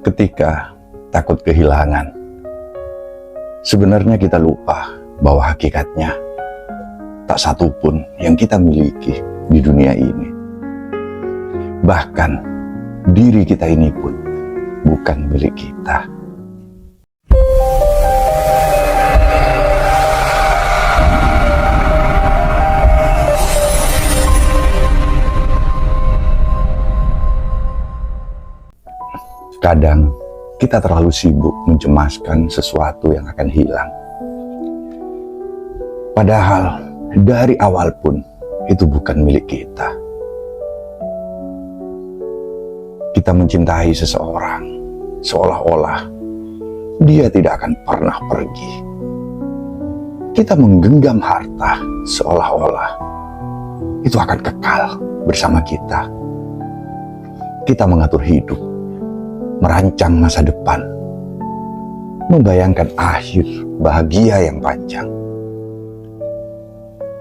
Ketika takut kehilangan, sebenarnya kita lupa bahwa hakikatnya tak satu pun yang kita miliki di dunia ini. Bahkan diri kita ini pun bukan milik kita. Kadang kita terlalu sibuk mencemaskan sesuatu yang akan hilang. Padahal dari awal pun itu bukan milik kita. Kita mencintai seseorang seolah-olah dia tidak akan pernah pergi. Kita menggenggam harta seolah-olah itu akan kekal bersama kita. Kita mengatur hidup, merancang masa depan, membayangkan akhir bahagia yang panjang.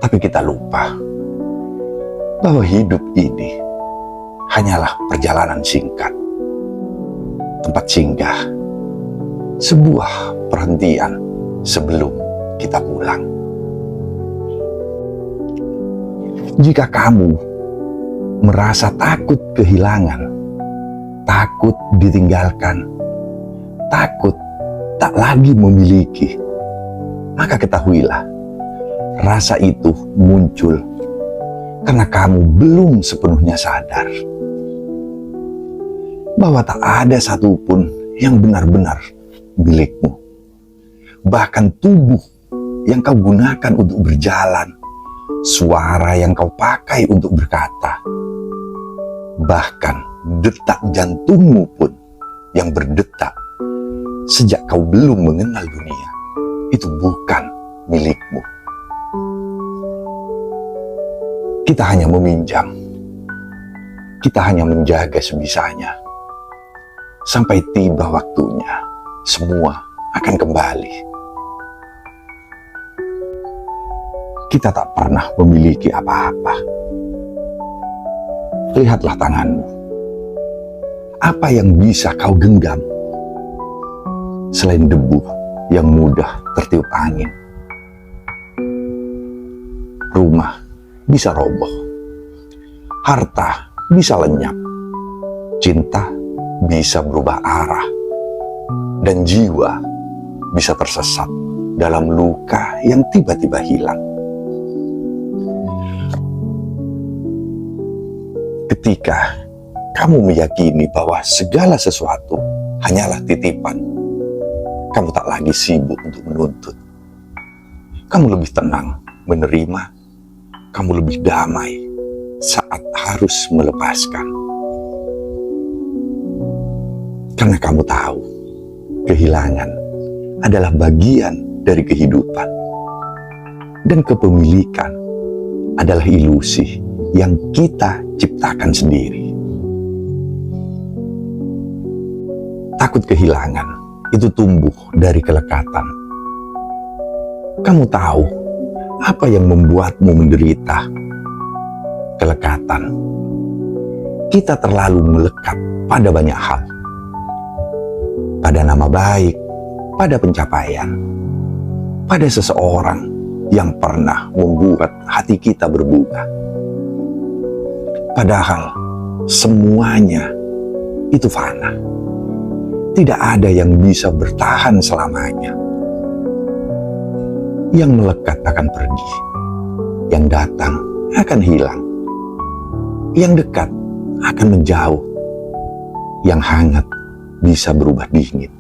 Tapi kita lupa bahwa hidup ini hanyalah perjalanan singkat, tempat singgah, sebuah perhentian sebelum kita pulang. Jika kamu merasa takut kehilangan, takut ditinggalkan, takut tak lagi memiliki, maka ketahuilah, rasa itu muncul karena kamu belum sepenuhnya sadar bahwa tak ada satupun yang benar-benar milikmu. Bahkan tubuh yang kau gunakan untuk berjalan, suara yang kau pakai untuk berkata, bahkan detak jantungmu pun yang berdetak sejak kau belum mengenal dunia, itu bukan milikmu. Kita hanya meminjam, kita hanya menjaga sebisanya, sampai tiba waktunya semua akan kembali. Kita tak pernah memiliki apa-apa. Lihatlah tanganmu. Apa yang bisa kau genggam selain debu yang mudah tertiup angin? Rumah bisa roboh, harta bisa lenyap, cinta bisa berubah arah, dan jiwa bisa tersesat dalam luka yang tiba-tiba hilang. Ketika kamu meyakini bahwa segala sesuatu hanyalah titipan, kamu tak lagi sibuk untuk menuntut. Kamu lebih tenang menerima, kamu lebih damai saat harus melepaskan. Karena kamu tahu, kehilangan adalah bagian dari kehidupan. Dan kepemilikan adalah ilusi yang kita ciptakan sendiri. Takut kehilangan itu tumbuh dari kelekatan. Kamu tahu apa yang membuatmu menderita? Kelekatan. Kita terlalu melekat pada banyak hal. Pada nama baik, pada pencapaian, pada seseorang yang pernah membuat hati kita berbunga. Padahal semuanya itu fana. Tidak ada yang bisa bertahan selamanya. Yang melekat akan pergi, yang datang akan hilang, yang dekat akan menjauh, yang hangat bisa berubah dingin.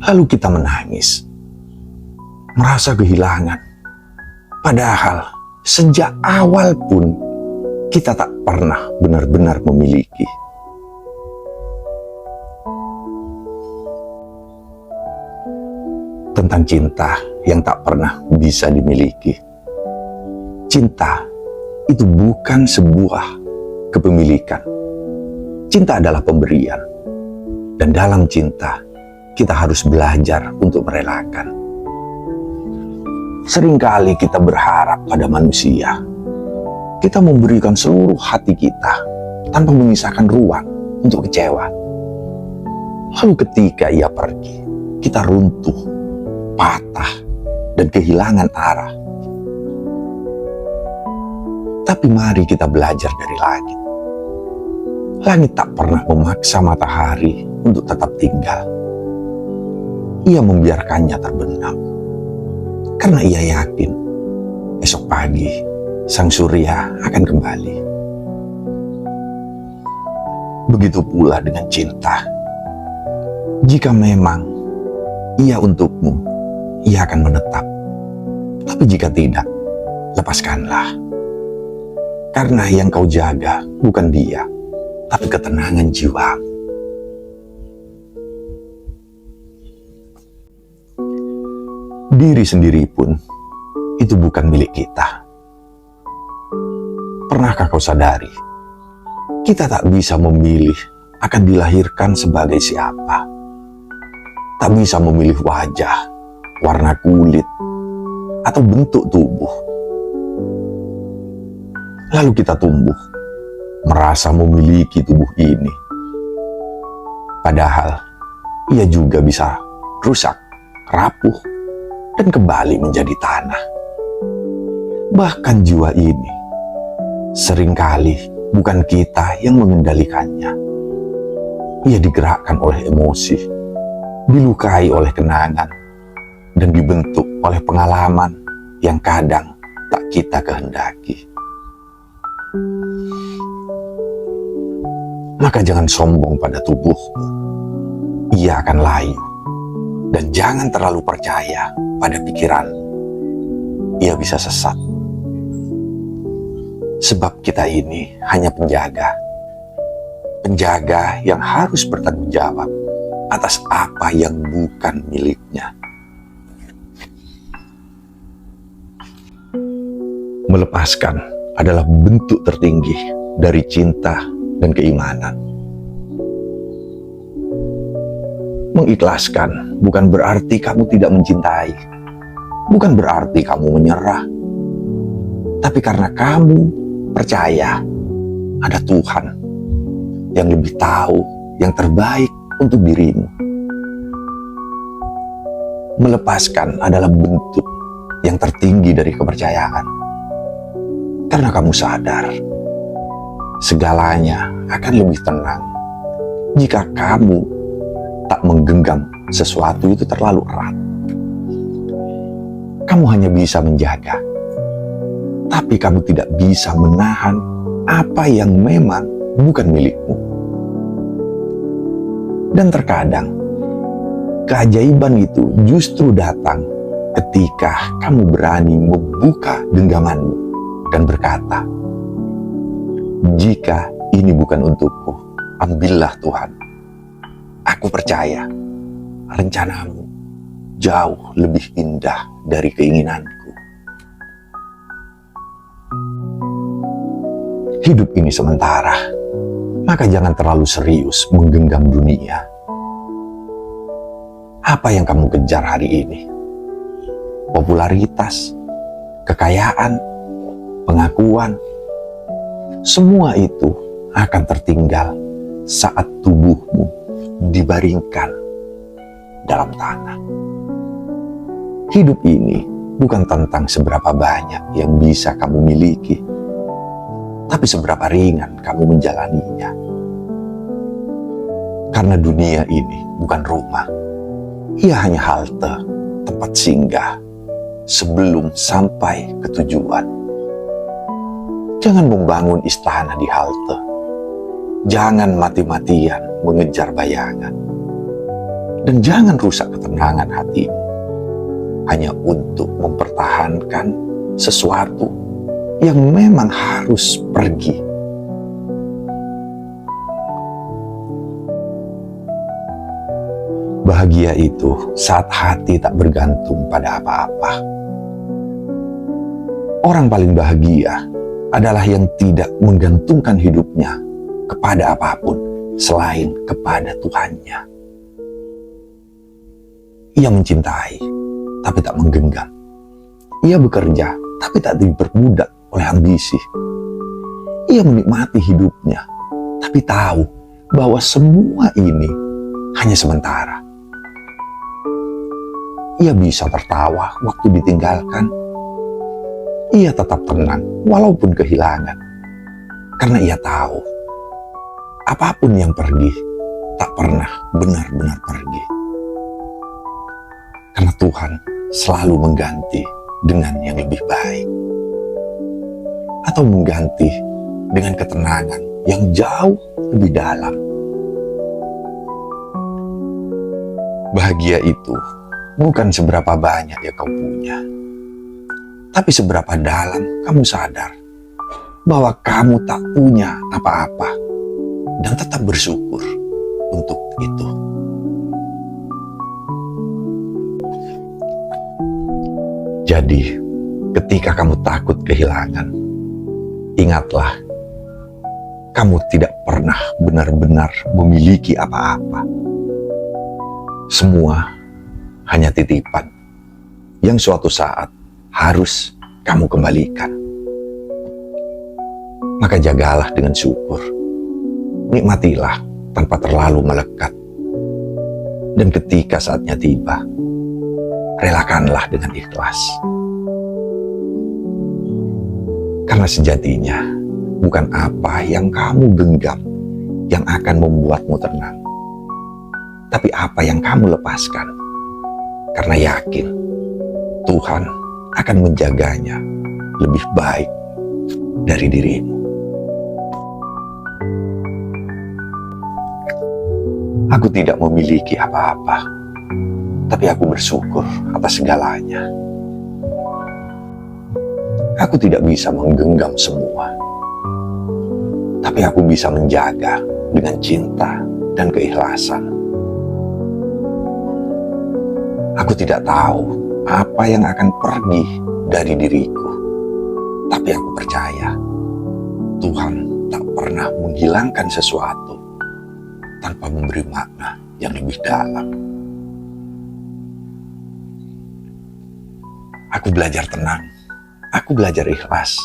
Lalu kita menangis, merasa kehilangan, padahal sejak awal pun kita tak pernah benar-benar memiliki. Tentang cinta yang tak pernah bisa dimiliki. Cinta itu bukan sebuah kepemilikan. Cinta adalah pemberian. Dan dalam cinta, kita harus belajar untuk merelakan. Seringkali kita berharap pada manusia. Kita memberikan seluruh hati kita tanpa menyisakan ruang untuk kecewa. Lalu ketika ia pergi, kita runtuh, patah, dan kehilangan arah. Tapi mari kita belajar dari langit. Langit tak pernah memaksa matahari untuk tetap tinggal. Ia membiarkannya terbenam. Karena ia yakin esok pagi sang surya akan kembali. Begitu pula dengan cinta. Jika memang ia untukmu, ia akan menetap. Tapi jika tidak, lepaskanlah. Karena yang kau jaga bukan dia, tapi ketenangan jiwa. Diri sendiri pun itu bukan milik kita. Pernahkah kau sadari, kita tak bisa memilih akan dilahirkan sebagai siapa. Tak bisa memilih wajah, warna kulit, atau bentuk tubuh. Lalu kita tumbuh, merasa memiliki tubuh ini. Padahal, ia juga bisa rusak, rapuh, dan kembali menjadi tanah. Bahkan jiwa ini, seringkali bukan kita yang mengendalikannya. Ia digerakkan oleh emosi, dilukai oleh kenangan, dan dibentuk oleh pengalaman yang kadang tak kita kehendaki. Maka jangan sombong pada tubuhmu. Ia akan layu. Dan jangan terlalu percaya pada pikiranmu. Ia bisa sesat. Sebab kita ini hanya penjaga. Penjaga yang harus bertanggung jawab atas apa yang bukan miliknya. Melepaskan adalah bentuk tertinggi dari cinta dan keimanan. Mengikhlaskan bukan berarti kamu tidak mencintai, bukan berarti kamu menyerah, tapi karena kamu percaya ada Tuhan yang lebih tahu yang terbaik untuk dirimu. Melepaskan adalah bentuk yang tertinggi dari kepercayaan. Karena kamu sadar, segalanya akan lebih tenang jika kamu tak menggenggam sesuatu itu terlalu erat. Kamu hanya bisa menjaga, tapi kamu tidak bisa menahan apa yang memang bukan milikmu. Dan terkadang, keajaiban itu justru datang ketika kamu berani membuka genggamanmu dan berkata, "Jika ini bukan untukku, ambillah Tuhan. Aku percaya rencanamu jauh lebih indah dari keinginanku." Hidup ini sementara, maka jangan terlalu serius menggenggam dunia. Apa yang kamu kejar hari ini? Popularitas, kekayaan, pengakuan, semua itu akan tertinggal saat tubuhmu dibaringkan dalam tanah. Hidup ini bukan tentang seberapa banyak yang bisa kamu miliki, tapi seberapa ringan kamu menjalaninya. Karena dunia ini bukan rumah, ia hanya halte, tempat singgah sebelum sampai ke tujuan. Jangan membangun istana di halte. Jangan mati-matian mengejar bayangan. Dan jangan rusak ketenangan hatimu hanya untuk mempertahankan sesuatu yang memang harus pergi. Bahagia itu saat hati tak bergantung pada apa-apa. Orang paling bahagia adalah yang tidak menggantungkan hidupnya kepada apapun selain kepada Tuhannya. Ia mencintai, tapi tak menggenggam. Ia bekerja, tapi tak diperbudak oleh ambisi. Ia menikmati hidupnya, tapi tahu bahwa semua ini hanya sementara. Ia bisa tertawa waktu ditinggalkan. Ia tetap tenang walaupun kehilangan. Karena ia tahu, apapun yang pergi tak pernah benar-benar pergi. Karena Tuhan selalu mengganti dengan yang lebih baik. Atau mengganti dengan ketenangan yang jauh lebih dalam. Bahagia itu bukan seberapa banyak yang kau punya, tapi seberapa dalam kamu sadar bahwa kamu tak punya apa-apa dan tetap bersyukur untuk itu. Jadi, ketika kamu takut kehilangan, ingatlah, kamu tidak pernah benar-benar memiliki apa-apa. Semua hanya titipan yang suatu saat harus kamu kembalikan. Maka jagalah dengan syukur. Nikmatilah tanpa terlalu melekat. Dan ketika saatnya tiba, relakanlah dengan ikhlas. Karena sejatinya bukan apa yang kamu genggam yang akan membuatmu tenang, tapi apa yang kamu lepaskan. Karena yakin Tuhan akan menjaganya lebih baik dari dirimu. Aku tidak memiliki apa-apa, tapi aku bersyukur atas segalanya. Aku tidak bisa menggenggam semua, tapi aku bisa menjaga dengan cinta dan keikhlasan. Aku tidak tahu apa yang akan pergi dari diriku, tapi aku percaya Tuhan tak pernah menghilangkan sesuatu tanpa memberi makna yang lebih dalam. Aku belajar tenang, aku belajar ikhlas,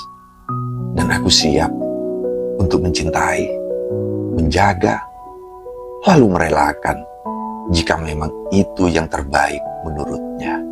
dan aku siap untuk mencintai, menjaga, lalu merelakan jika memang itu yang terbaik menurutnya.